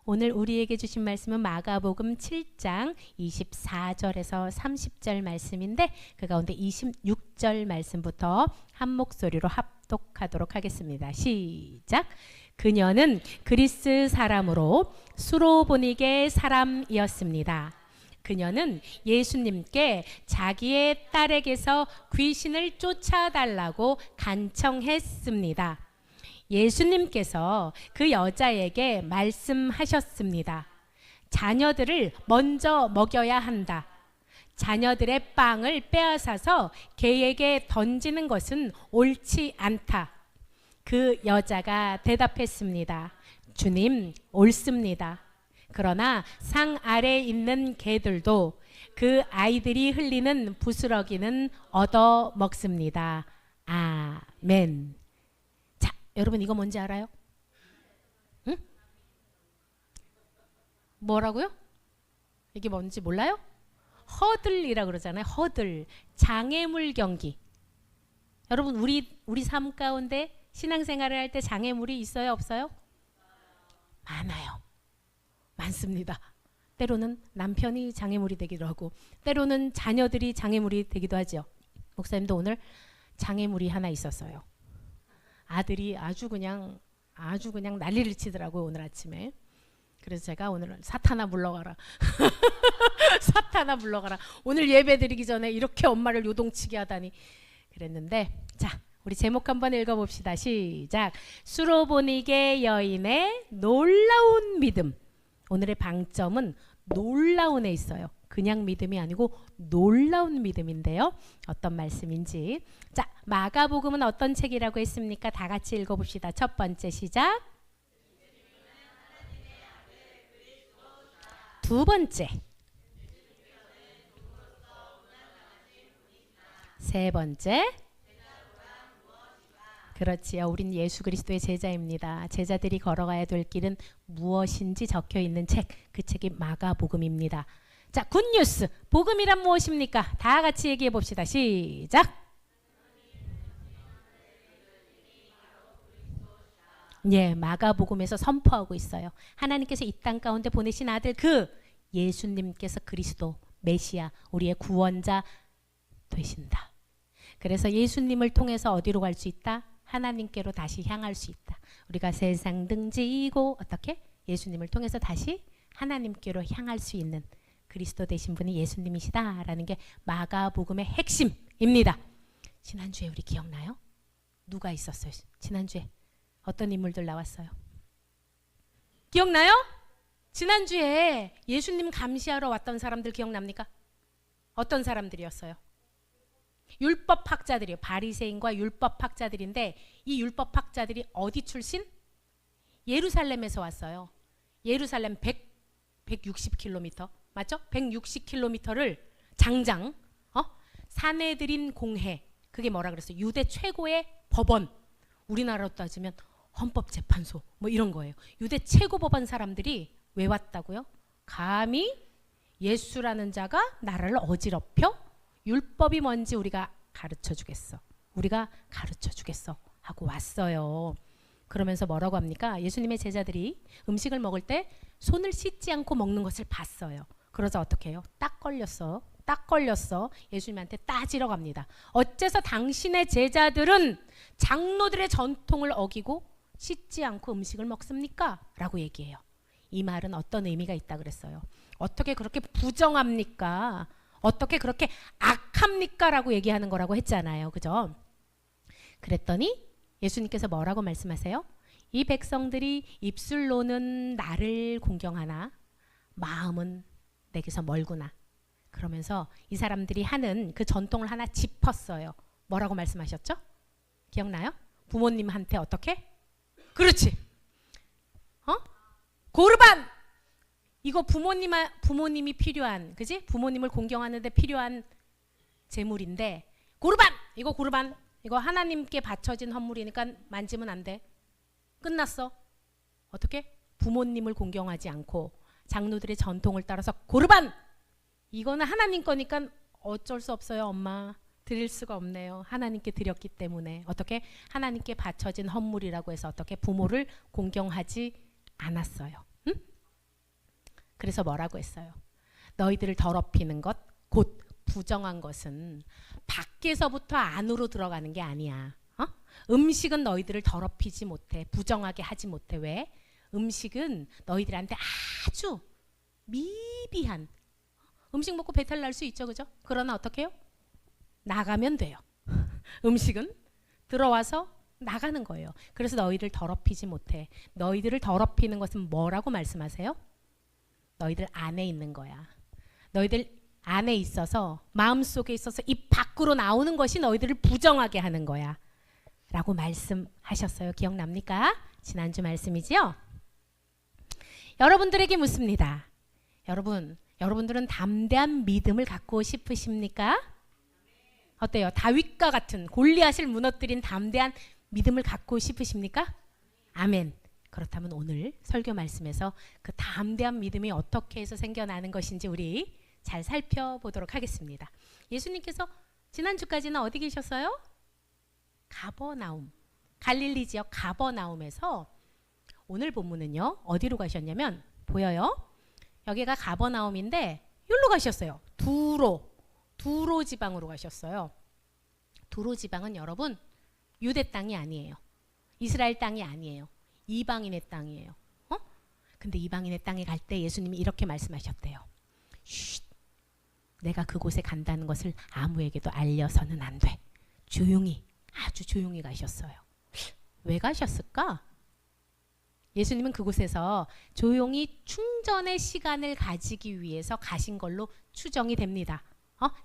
오늘 우리에게 주신 말씀은 마가복음 7장 24절에서 30절 말씀인데 그 가운데 26절 말씀부터 한 목소리로 합독하도록 하겠습니다. 시작. 그녀는 그리스 사람으로 수로보니게 사람이었습니다. 그녀는 예수님께 자기의 딸에게서 귀신을 쫓아달라고 간청했습니다. 예수님께서 그 여자에게 말씀하셨습니다. 자녀들을 먼저 먹여야 한다. 자녀들의 빵을 빼앗아서 개에게 던지는 것은 옳지 않다. 그 여자가 대답했습니다. 주님, 옳습니다. 그러나 상 아래에 있는 개들도 그 아이들이 흘리는 부스러기는 얻어 먹습니다. 아멘. 자, 여러분 이거 뭔지 알아요? 응? 뭐라고요? 이게 뭔지 몰라요? 허들이라고 그러잖아요. 허들. 장애물 경기. 여러분 우리 삶 가운데 신앙생활을 할 때 장애물이 있어요, 없어요? 많아요. 많습니다. 때로는 남편이 장애물이 되기도 하고 때로는 자녀들이 장애물이 되기도 하죠. 목사님도 오늘 장애물이 하나 있었어요. 아들이 아주 그냥 난리를 치더라고요, 오늘 아침에. 그래서 제가 오늘 사탄아 물러가라. 사탄아 물러가라. 오늘 예배 드리기 전에 이렇게 엄마를 요동치게 하다니 그랬는데, 자, 우리 제목 한번 읽어봅시다. 시작. 수로보니게 여인의 놀라운 믿음. 오늘의 방점은 놀라운에 있어요. 그냥 믿음이 아니고 놀라운 믿음인데요. 어떤 말씀인지. 자, 마가복음은 어떤 책이라고 했습니까? 다 같이 읽어봅시다. 첫 번째 시작. 두 번째. 세 번째. 그렇지요. 우린 예수 그리스도의 제자입니다. 제자들이 걸어가야 될 길은 무엇인지 적혀 있는 책. 그 책이 마가복음입니다. 자, 굿뉴스. 복음이란 무엇입니까? 다 같이 얘기해 봅시다. 시작. 예, 마가복음에서 선포하고 있어요. 하나님께서 이 땅 가운데 보내신 아들 그 예수님께서 그리스도 메시아 우리의 구원자 되신다. 그래서 예수님을 통해서 어디로 갈 수 있다? 하나님께로 다시 향할 수 있다. 우리가 세상 등지고 어떻게? 예수님을 통해서 다시 하나님께로 향할 수 있는 그리스도 되신 분이 예수님이시다라는 게 마가복음의 핵심입니다. 지난주에 우리 기억나요? 누가 있었어요? 지난주에 어떤 인물들 나왔어요? 기억나요? 지난주에 예수님 감시하러 왔던 사람들 기억납니까? 어떤 사람들이었어요? 율법학자들이요. 바리새인과 율법학자들인데 이 율법학자들이 어디 출신? 예루살렘에서 왔어요. 예루살렘 160km 맞죠? 160km를 장장 사내들인 공회, 그게 뭐라 그랬어요? 유대 최고의 법원, 우리나라로 따지면 헌법재판소 뭐 이런 거예요. 유대 최고 법원 사람들이 왜 왔다고요? 감히 예수라는 자가 나라를 어지럽혀? 율법이 뭔지 우리가 가르쳐 주겠어. 우리가 가르쳐 주겠어 하고 왔어요. 그러면서 뭐라고 합니까? 예수님의 제자들이 음식을 먹을 때 손을 씻지 않고 먹는 것을 봤어요. 그러자 어떻게 해요? 딱 걸렸어. 예수님한테 따지러 갑니다. 어째서 당신의 제자들은 장로들의 전통을 어기고 씻지 않고 음식을 먹습니까? 라고 얘기해요. 이 말은 어떤 의미가 있다 그랬어요? 어떻게 그렇게 부정합니까? 어떻게 그렇게 악합니까? 라고 얘기하는 거라고 했잖아요. 그죠? 그랬더니 예수님께서 뭐라고 말씀하세요? 이 백성들이 입술로는 나를 공경하나 마음은 내게서 멀구나. 그러면서 이 사람들이 하는 그 전통을 하나 짚었어요. 뭐라고 말씀하셨죠? 기억나요? 부모님한테 어떻게? 그렇지. 고르반! 이거 부모님이 필요한, 그지? 부모님을 공경하는데 필요한 제물인데 고르반! 이거 고르반! 이거 하나님께 바쳐진 헌물이니까 만지면 안 돼. 끝났어. 어떻게? 부모님을 공경하지 않고 장로들의 전통을 따라서 고르반! 이거는 하나님 거니까 어쩔 수 없어요. 엄마 드릴 수가 없네요. 하나님께 드렸기 때문에. 어떻게? 하나님께 바쳐진 헌물이라고 해서 어떻게 부모를 공경하지 않았어요. 응? 그래서 뭐라고 했어요? 너희들을 더럽히는 것, 곧 부정한 것은 밖에서부터 안으로 들어가는 게 아니야. 음식은 너희들을 더럽히지 못해, 부정하게 하지 못해. 왜? 음식은 너희들한테 아주 미비한, 음식 먹고 배탈 날 수 있죠, 그죠? 그러나 어떻게 해요? 나가면 돼요. 음식은 들어와서 나가는 거예요. 그래서 너희를 더럽히지 못해. 너희들을 더럽히는 것은 뭐라고 말씀하세요? 너희들 안에 있는 거야. 너희들 안에 있어서, 마음속에 있어서 입 밖으로 나오는 것이 너희들을 부정하게 하는 거야 라고 말씀하셨어요. 기억납니까? 지난주 말씀이지요? 여러분들에게 묻습니다. 여러분들은 담대한 믿음을 갖고 싶으십니까? 어때요? 다윗과 같은, 골리앗을 무너뜨린 담대한 믿음을 갖고 싶으십니까? 아멘. 그렇다면 오늘 설교 말씀에서 그 담대한 믿음이 어떻게 해서 생겨나는 것인지 우리 잘 살펴보도록 하겠습니다. 예수님께서 지난주까지는 어디 계셨어요? 가버나움, 갈릴리 지역 가버나움에서 오늘 본문은요, 어디로 가셨냐면, 보여요? 여기가 가버나움인데 여기로 가셨어요. 두로 지방으로 가셨어요. 두로 지방은 여러분 유대 땅이 아니에요. 이스라엘 땅이 아니에요. 이방인의 땅이에요. 근데 이방인의 땅에 갈 때 예수님이 이렇게 말씀하셨대요. 쉿, 내가 그곳에 간다는 것을 아무에게도 알려서는 안 돼. 조용히, 아주 조용히 가셨어요. 왜 가셨을까? 예수님은 그곳에서 조용히 충전의 시간을 가지기 위해서 가신 걸로 추정이 됩니다.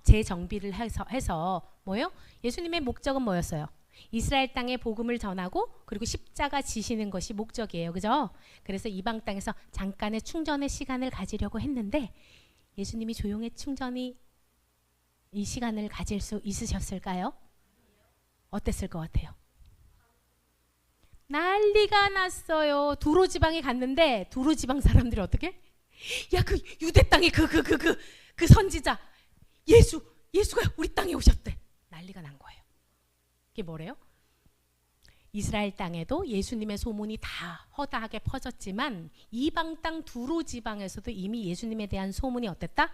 재정비를 해서 뭐예요? 예수님의 목적은 뭐였어요? 이스라엘 땅에 복음을 전하고 그리고 십자가 지시는 것이 목적이에요. 그죠? 그래서 이방 땅에서 잠깐의 충전의 시간을 가지려고 했는데 예수님이 조용히 충전이 이 시간을 가질 수 있으셨을까요? 어땠을 것 같아요? 난리가 났어요. 두로 지방에 갔는데 두로 지방 사람들이 어떻게? 야, 그 유대 땅에 그 선지자 예수가 우리 땅에 오셨대. 난리가 난 거예요. 이게 뭐래요? 이스라엘 땅에도 예수님의 소문이 다 허다하게 퍼졌지만 이방 땅 두로 지방에서도 이미 예수님에 대한 소문이 어땠다?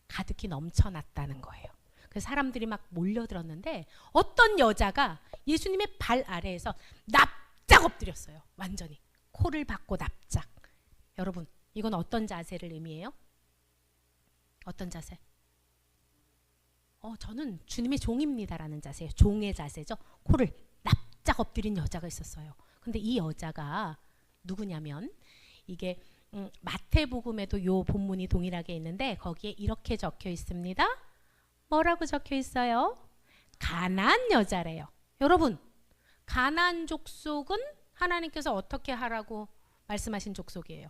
가득히 넘쳐났다는 거예요. 그래서 사람들이 막 몰려들었는데 어떤 여자가 예수님의 발 아래에서 납작 엎드렸어요. 완전히 코를 박고 납작. 여러분, 이건 어떤 자세를 의미해요? 어떤 자세? 저는 주님의 종입니다라는 자세예요. 종의 자세죠. 코를 납작 엎드린 여자가 있었어요. 근데 이 여자가 누구냐면 이게 마태복음에도 요 본문이 동일하게 있는데 거기에 이렇게 적혀 있습니다. 뭐라고 적혀 있어요? 가나안 여자래요. 여러분, 가나안 족속은 하나님께서 어떻게 하라고 말씀하신 족속이에요?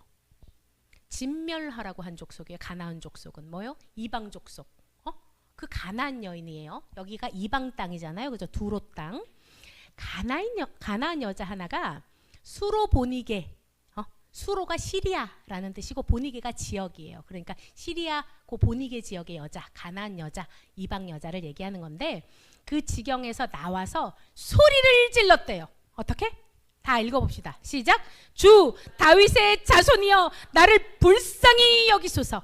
진멸하라고 한 족속이에요. 가나안 족속은 뭐요? 이방 족속. 그 가나안 여인이에요. 여기가 이방 땅이잖아요. 그죠? 두로 땅. 가나안 여자 하나가 수로 보니게, 수로가 시리아라는 뜻이고 보니게가 지역이에요. 그러니까 시리아 그 보니게 지역의 여자, 가나안 여자, 이방 여자를 얘기하는 건데 그 지경에서 나와서 소리를 질렀대요. 어떻게? 다 읽어봅시다. 시작. 주 다윗의 자손이여 나를 불쌍히 여기소서.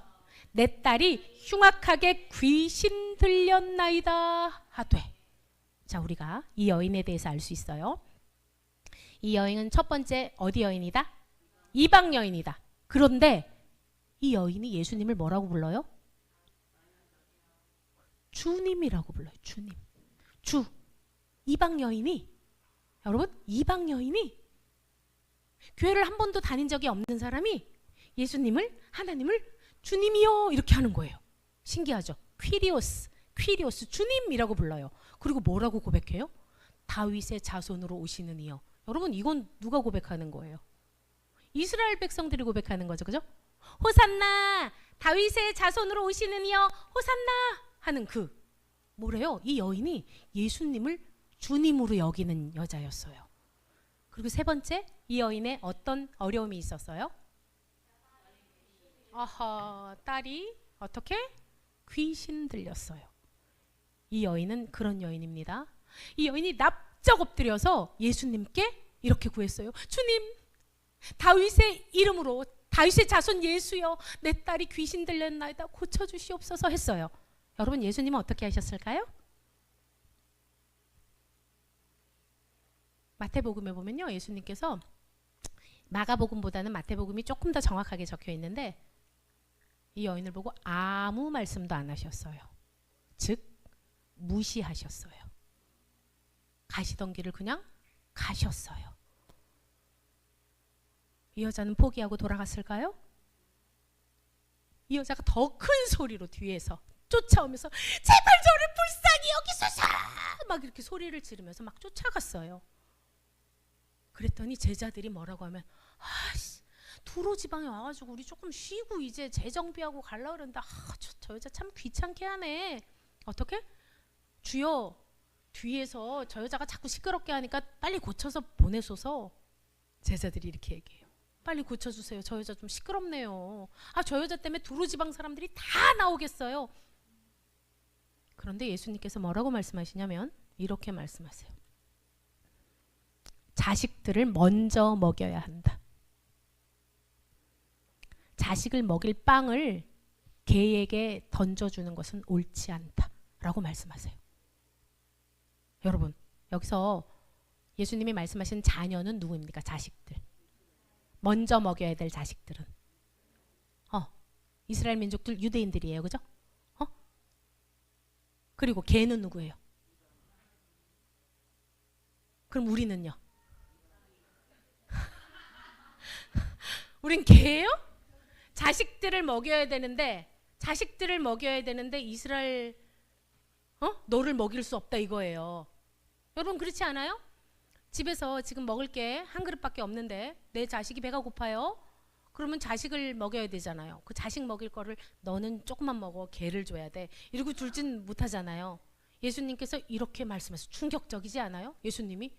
내 딸이 흉악하게 귀신 들렸나이다 하되. 자, 우리가 이 여인에 대해서 알 수 있어요. 이 여인은 첫 번째 어디 여인이다? 이방 여인이다. 그런데 이 여인이 예수님을 뭐라고 불러요? 주님이라고 불러요. 주님. 주. 이방 여인이, 여러분, 이방 여인이 교회를 한 번도 다닌 적이 없는 사람이 예수님을, 하나님을 주님이요 이렇게 하는 거예요. 신기하죠? 퀴리오스 주님이라고 불러요. 그리고 뭐라고 고백해요? 다윗의 자손으로 오시는 이여. 여러분, 이건 누가 고백하는 거예요? 이스라엘 백성들이 고백하는 거죠. 그죠? 호산나 다윗의 자손으로 오시는 이여 호산나 하는 뭐래요? 이 여인이 예수님을 주님으로 여기는 여자였어요. 그리고 세 번째, 이 여인의 어떤 어려움이 있었어요? 딸이 어떻게? 귀신 들렸어요. 이 여인은 그런 여인입니다. 이 여인이 납작 엎드려서 예수님께 이렇게 구했어요. 주님, 다윗의 이름으로 다윗의 자손 예수여 내 딸이 귀신 들렸나이다 고쳐주시옵소서 했어요. 여러분 예수님은 어떻게 하셨을까요? 마태복음에 보면요, 예수님께서 마가복음보다는 마태복음이 조금 더 정확하게 적혀 있는데 이 여인을 보고 아무 말씀도 안 하셨어요. 즉 무시하셨어요. 가시던 길을 그냥 가셨어요. 이 여자는 포기하고 돌아갔을까요? 이 여자가 더 큰 소리로 뒤에서 쫓아오면서 제발 저를 불쌍히 여기소서 막 이렇게 소리를 지르면서 막 쫓아갔어요. 그랬더니 제자들이 뭐라고 하면 아씨 두로지방에 와가지고 우리 조금 쉬고 이제 재정비하고 갈라 그러는데 저 여자 참 귀찮게 하네. 어떻게? 주여 뒤에서 저 여자가 자꾸 시끄럽게 하니까 빨리 고쳐서 보내소서. 제자들이 이렇게 얘기해요. 빨리 고쳐주세요. 저 여자 좀 시끄럽네요. 저 여자 때문에 두로지방 사람들이 다 나오겠어요. 그런데 예수님께서 뭐라고 말씀하시냐면 이렇게 말씀하세요. 자식들을 먼저 먹여야 한다. 자식을 먹일 빵을 개에게 던져주는 것은 옳지 않다 라고 말씀하세요. 여러분 여기서 예수님이 말씀하신 자녀는 누구입니까? 자식들. 먼저 먹여야 될 자식들은 이스라엘 민족들 유대인들이에요. 그죠? 그리고 개는 누구예요? 그럼 우리는요? 우린 개예요? 자식들을 먹여야 되는데 이스라엘 너를 먹일 수 없다 이거예요. 여러분 그렇지 않아요? 집에서 지금 먹을 게 한 그릇밖에 없는데 내 자식이 배가 고파요. 그러면 자식을 먹여야 되잖아요. 그 자식 먹일 거를 너는 조금만 먹어 개를 줘야 돼. 이러고 줄진 못하잖아요. 예수님께서 이렇게 말씀하셔서 충격적이지 않아요? 예수님이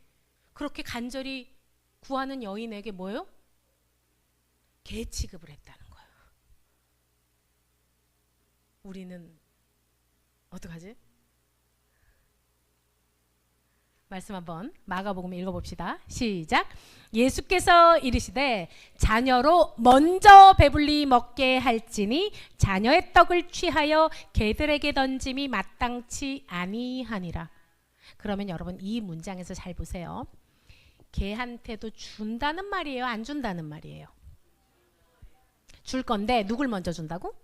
그렇게 간절히 구하는 여인에게 뭐예요? 개 취급을 했다는 거예요. 우리는 어떡하지? 말씀 한번 마가복음 읽어봅시다. 시작. 예수께서 이르시되 자녀로 먼저 배불리 먹게 할지니 자녀의 떡을 취하여 개들에게 던짐이 마땅치 아니하니라. 그러면 여러분 이 문장에서 잘 보세요. 개한테도 준다는 말이에요? 안 준다는 말이에요? 줄 건데 누굴 먼저 준다고?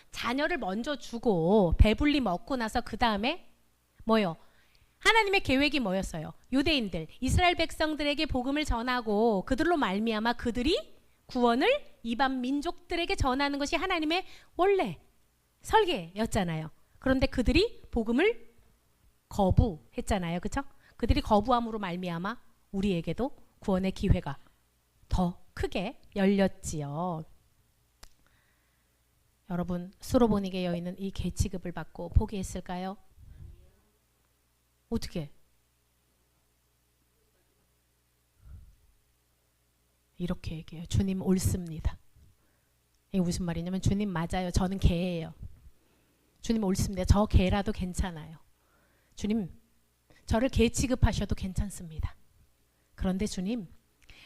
자녀를 먼저 주고 배불리 먹고 나서 그 다음에 뭐요? 하나님의 계획이 뭐였어요? 유대인들, 이스라엘 백성들에게 복음을 전하고 그들로 말미암아 그들이 구원을 이방 민족들에게 전하는 것이 하나님의 원래 설계였잖아요. 그런데 그들이 복음을 거부했잖아요. 그렇죠? 그들이 거부함으로 말미암아 우리에게도 구원의 기회가 더 크게 열렸지요. 여러분, 수로보니게 여인은 이 개 취급을 받고 포기했을까요? 어떻게? 이렇게 얘기해요. 주님 옳습니다. 이게 무슨 말이냐면 주님 맞아요. 저는 개예요. 주님 옳습니다. 저 개라도 괜찮아요. 주님 저를 개 취급하셔도 괜찮습니다. 그런데 주님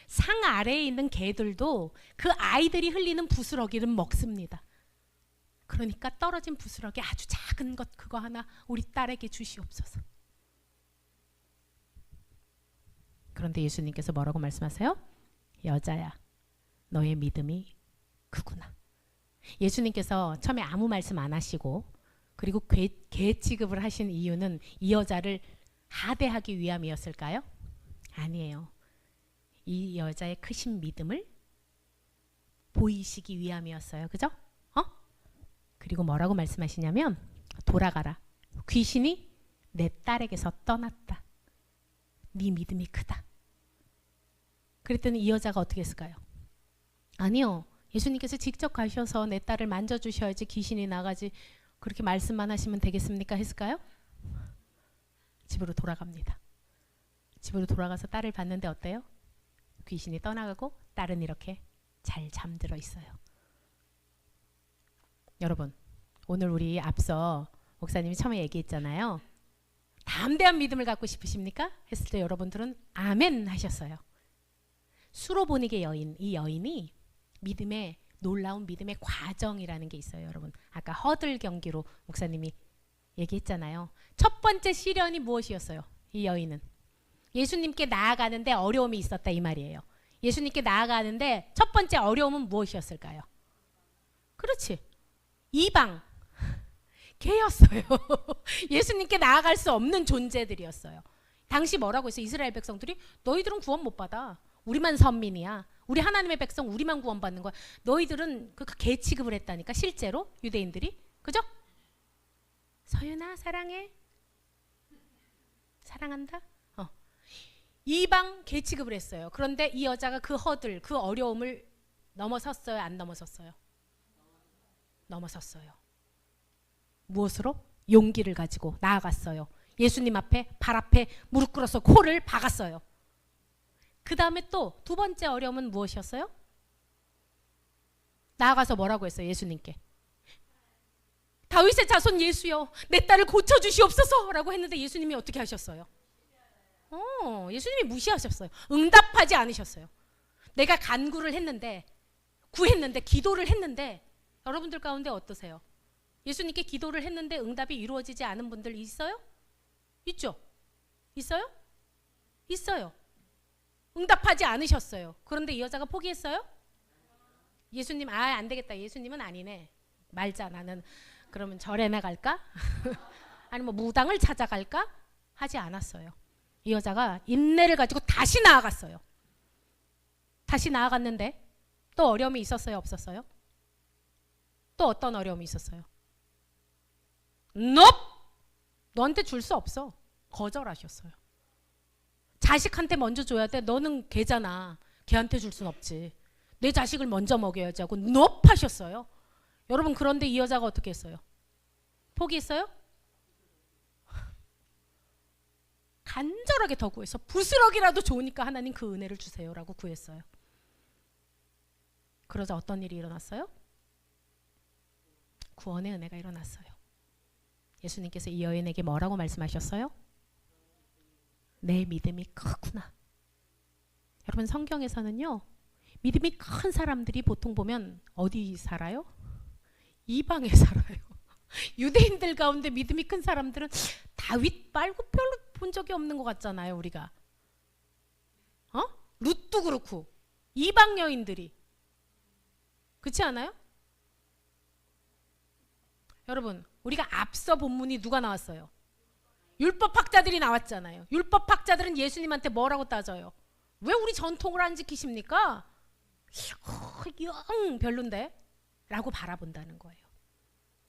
상 아래에 있는 개들도 그 아이들이 흘리는 부스러기를 먹습니다. 그러니까 떨어진 부스러기 아주 작은 것 그거 하나 우리 딸에게 주시옵소서. 그런데 예수님께서 뭐라고 말씀하세요? 여자야, 너의 믿음이 크구나. 예수님께서 처음에 아무 말씀 안 하시고 그리고 개 취급을 하신 이유는 이 여자를 하대하기 위함이었을까요? 아니에요. 이 여자의 크신 믿음을 보이시기 위함이었어요. 그죠? 그리고 뭐라고 말씀하시냐면 돌아가라. 귀신이 내 딸에게서 떠났다. 네 믿음이 크다. 그랬더니 이 여자가 어떻게 했을까요? 아니요. 예수님께서 직접 가셔서 내 딸을 만져주셔야지 귀신이 나가지 그렇게 말씀만 하시면 되겠습니까? 했을까요? 집으로 돌아갑니다. 집으로 돌아가서 딸을 봤는데 어때요? 귀신이 떠나가고 딸은 이렇게 잘 잠들어 있어요. 여러분, 오늘 우리 앞서 목사님이 처음에 얘기했잖아요. 담대한 믿음을 갖고 싶으십니까? 했을 때 여러분들은 아멘 하셨어요. 수로보니게 여인, 이 여인이 믿음의 놀라운 믿음의 과정이라는 게 있어요, 여러분. 아까 허들 경기로 목사님이 얘기했잖아요. 첫 번째 시련이 무엇이었어요? 이 여인은 예수님께 나아가는데 어려움이 있었다 이 말이에요. 예수님께 나아가는데 첫 번째 어려움은 무엇이었을까요? 그렇지. 이방 개였어요. 예수님께 나아갈 수 없는 존재들이었어요. 당시 뭐라고 했어요? 이스라엘 백성들이 너희들은 구원 못 받아. 우리만 선민이야. 우리 하나님의 백성 우리만 구원받는 거야. 너희들은 그 개 취급을 했다니까 실제로 유대인들이. 그죠? 서윤아 사랑해. 사랑한다. 이방 개 취급을 했어요. 그런데 이 여자가 그 허들, 그 어려움을 넘어섰어요? 안 넘어섰어요? 넘어섰어요. 무엇으로? 용기를 가지고 나아갔어요. 예수님 앞에 발 앞에 무릎 꿇어서 코를 박았어요. 그 다음에 또 두 번째 어려움은 무엇이었어요? 나아가서 뭐라고 했어요? 예수님께 다윗의 자손 예수여 내 딸을 고쳐주시옵소서 라고 했는데 예수님이 어떻게 하셨어요? 예수님이 무시하셨어요. 응답하지 않으셨어요. 내가 간구를 했는데 구했는데 기도를 했는데 여러분들 가운데 어떠세요? 예수님께 기도를 했는데 응답이 이루어지지 않은 분들 있어요? 있죠? 있어요? 있어요. 응답하지 않으셨어요. 그런데 이 여자가 포기했어요? 예수님 안 되겠다. 예수님은 아니네. 말자. 나는 그러면 절에 나갈까? 아니면 무당을 찾아갈까? 하지 않았어요. 이 여자가 인내를 가지고 다시 나아갔어요. 다시 나아갔는데 또 어려움이 있었어요? 없었어요? 또 어떤 어려움이 있었어요? 너한테 줄 수 없어. 거절하셨어요. 자식한테 먼저 줘야 돼. 너는 걔잖아. 걔한테 줄 순 없지. 내 자식을 먼저 먹여야지 하고 하셨어요. 여러분 그런데 이 여자가 어떻게 했어요? 포기했어요? 간절하게 더 구해서 부스럭이라도 좋으니까 하나님 그 은혜를 주세요라고 구했어요. 그러자 어떤 일이 일어났어요? 구원의 은혜가 일어났어요. 예수님께서 이 여인에게 뭐라고 말씀하셨어요? 내 믿음이 크구나. 여러분 성경에서는요 믿음이 큰 사람들이 보통 보면 어디 살아요? 이방에 살아요. 유대인들 가운데 믿음이 큰 사람들은 다윗 말고 별로 본 적이 없는 것 같잖아요 우리가. 룻도 그렇고 이방 여인들이 그렇지 않아요? 여러분 우리가 앞서 본문이 누가 나왔어요? 율법학자들이 나왔잖아요. 율법학자들은 예수님한테 뭐라고 따져요? 왜 우리 전통을 안 지키십니까? 영 별론데? 라고 바라본다는 거예요.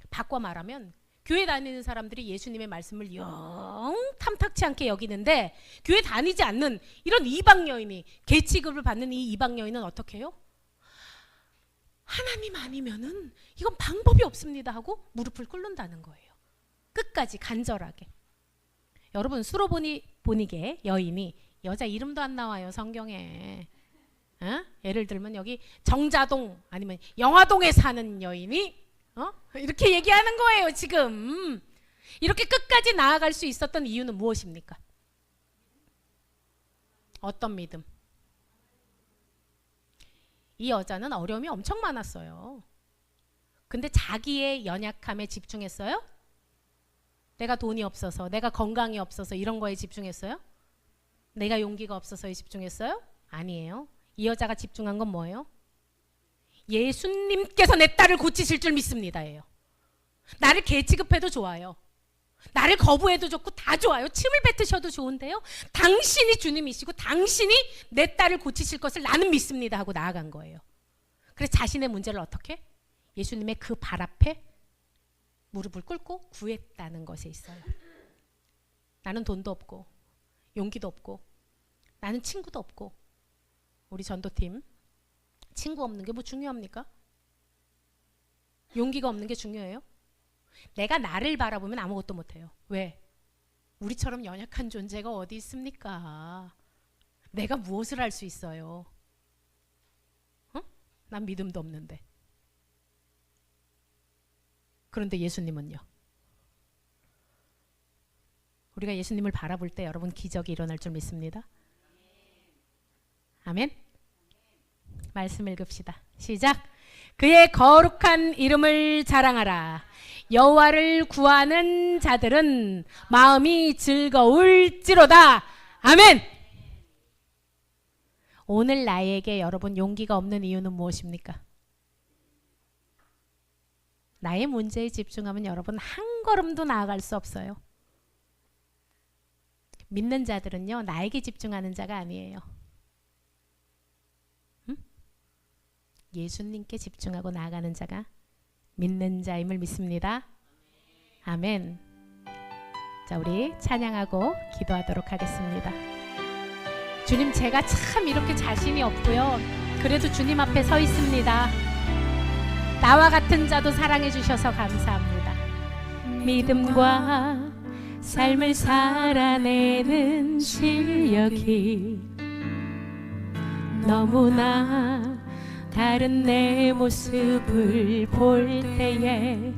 바꿔 말하면 교회 다니는 사람들이 예수님의 말씀을 영 탐탁치 않게 여기는데 교회 다니지 않는 이런 이방 여인이 개 취급을 받는 이 이방 여인은 어떻게 해요? 하나님 아니면은 이건 방법이 없습니다 하고 무릎을 꿇는다는 거예요. 끝까지 간절하게. 여러분 수로보니게 여인이 여자 이름도 안 나와요 성경에. 예를 들면 여기 정자동 아니면 영화동에 사는 여인이 이렇게 얘기하는 거예요 지금. 이렇게 끝까지 나아갈 수 있었던 이유는 무엇입니까? 어떤 믿음? 이 여자는 어려움이 엄청 많았어요. 근데 자기의 연약함에 집중했어요? 내가 돈이 없어서, 내가 건강이 없어서 이런 거에 집중했어요? 내가 용기가 없어서에 집중했어요? 아니에요. 이 여자가 집중한 건 뭐예요? 예수님께서 내 딸을 고치실 줄 믿습니다예요. 나를 개 취급해도 좋아요. 나를 거부해도 좋고 다 좋아요. 침을 뱉으셔도 좋은데요. 당신이 주님이시고 당신이 내 딸을 고치실 것을 나는 믿습니다 하고 나아간 거예요. 그래서 자신의 문제를 어떻게? 예수님의 그 발 앞에 무릎을 꿇고 구했다는 것에 있어요. 나는 돈도 없고 용기도 없고 나는 친구도 없고. 우리 전도팀 친구 없는 게 뭐 중요합니까? 용기가 없는 게 중요해요? 내가 나를 바라보면 아무것도 못해요. 왜? 우리처럼 연약한 존재가 어디 있습니까? 내가 무엇을 할 수 있어요? 난 믿음도 없는데. 그런데 예수님은요? 우리가 예수님을 바라볼 때 여러분 기적이 일어날 줄 믿습니다. 아멘? 말씀 읽읍시다. 시작. 그의 거룩한 이름을 자랑하라. 여호와를 구하는 자들은 마음이 즐거울지로다. 아멘. 오늘 나에게 여러분 용기가 없는 이유는 무엇입니까? 나의 문제에 집중하면 여러분 한 걸음도 나아갈 수 없어요. 믿는 자들은요, 나에게 집중하는 자가 아니에요. 예수님께 집중하고 나아가는 자가 믿는 자임을 믿습니다. 아멘. 자, 우리 찬양하고 기도하도록 하겠습니다. 주님, 제가 참 이렇게 자신이 없고요, 그래도 주님 앞에 서 있습니다. 나와 같은 자도 사랑해 주셔서 감사합니다. 믿음과 삶을 살아내는 실력이 너무나 다른 내 모습을 볼 때에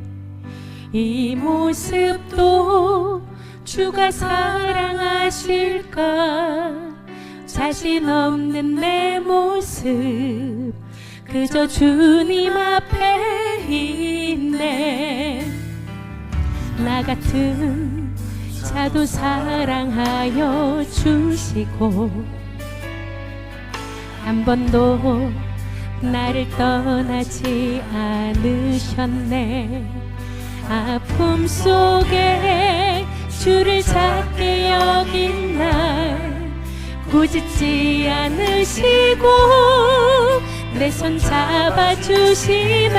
이 모습도 주가 사랑하실까? 자신 없는 내 모습 그저 주님 앞에 있네. 나 같은 자도 사랑하여 주시고 한 번도 나를 떠나지 않으셨네. 아픔 속에 주를 찾게 여긴 날 꾸짖지 않으시고 내 손 잡아주시네.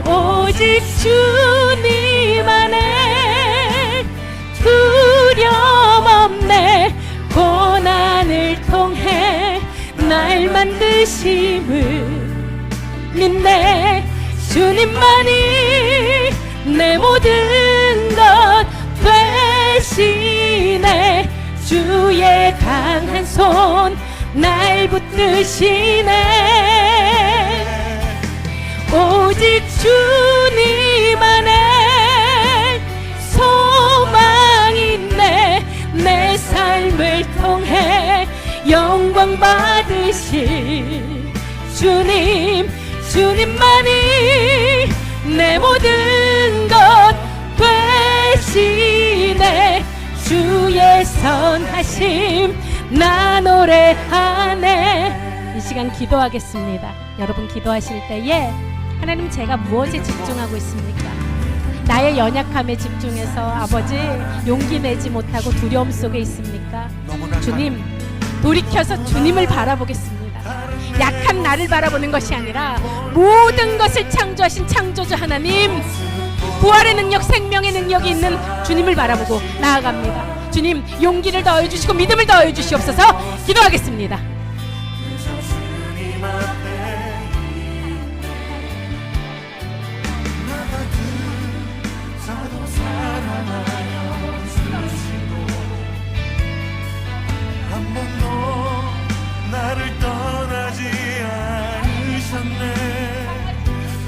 오직 주님 안에 두려움 없네. 고난을 통해 날 만드심을 믿네. 주님만이 내 모든 것 되시네. 주의 강한 손 날 붙드시네. 오직 주님 안에 소망이 있네. 내 삶을 통해 영광 받으실 주님, 주님만이 내 모든 것 되시네. 주의 선하심 나 노래하네. 이 시간 기도하겠습니다. 여러분 기도하실 때에 하나님, 제가 무엇에 집중하고 있습니까? 나의 연약함에 집중해서 아버지 용기 내지 못하고 두려움 속에 있습니까? 주님, 돌이켜서 주님을 바라보겠습니다. 약한 나를 바라보는 것이 아니라 모든 것을 창조하신 창조주 하나님, 부활의 능력, 생명의 능력이 있는 주님을 바라보고 나아갑니다. 주님, 용기를 더해 주시고 믿음을 더해 주시옵소서. 기도하겠습니다. 한 번도 나를 떠나지 않으셨네.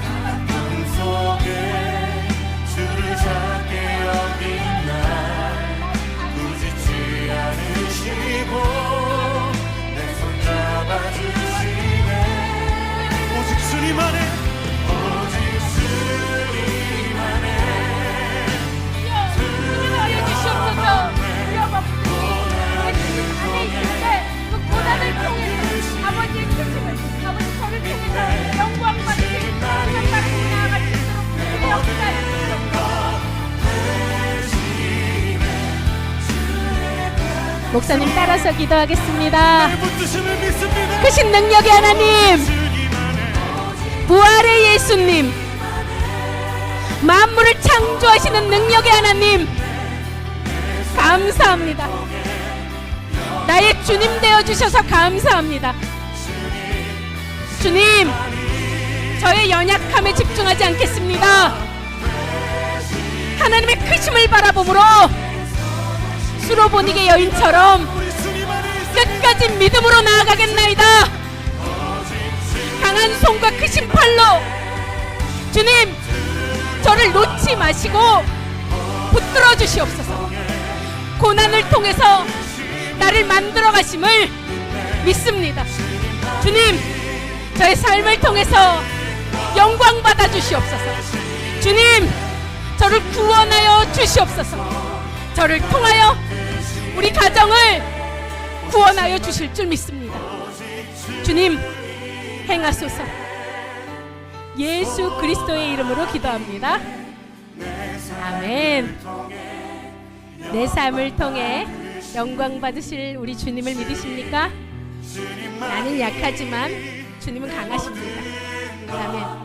아픔 속에 주를 찾게 여긴 날 꾸짖지 않으시고 내 손 잡아주시네. 오직 주님 안에, 오직 주님 안에 기도하여 주시옵소서. 그 고난을 통해서 아버지의 크심을, 아버지 저를 통해서 영광 받으실 영광 받고 나아갈 수 있도록 주의 역사를 주시옵소서. 목사님 따라서 기도하겠습니다. 크신 능력의 하나님, 부활의 예수님, 만물을 창조하시는 능력의 하나님, 감사합니다. 나의 주님 되어주셔서 감사합니다. 주님, 저의 연약함에 집중하지 않겠습니다. 하나님의 크심을 바라봄으로 수로보니게 여인처럼 끝까지 믿음으로 나아가겠나이다. 강한 손과 크신 팔로 주님, 저를 놓지 마시고 붙들어 주시옵소서. 고난을 통해서 나를 만들어 가심을 믿습니다. 주님, 저의 삶을 통해서 영광 받아 주시옵소서. 주님, 저를 구원하여 주시옵소서. 저를 통하여 우리 가정을 구원하여 주실 줄 믿습니다. 주님, 행하소서. 예수 그리스도의 이름으로 기도합니다. 아멘. 내 삶을 통해 영광 받으실 우리 주님을 믿으십니까? 나는 약하지만 주님은 강하십니다. 아멘.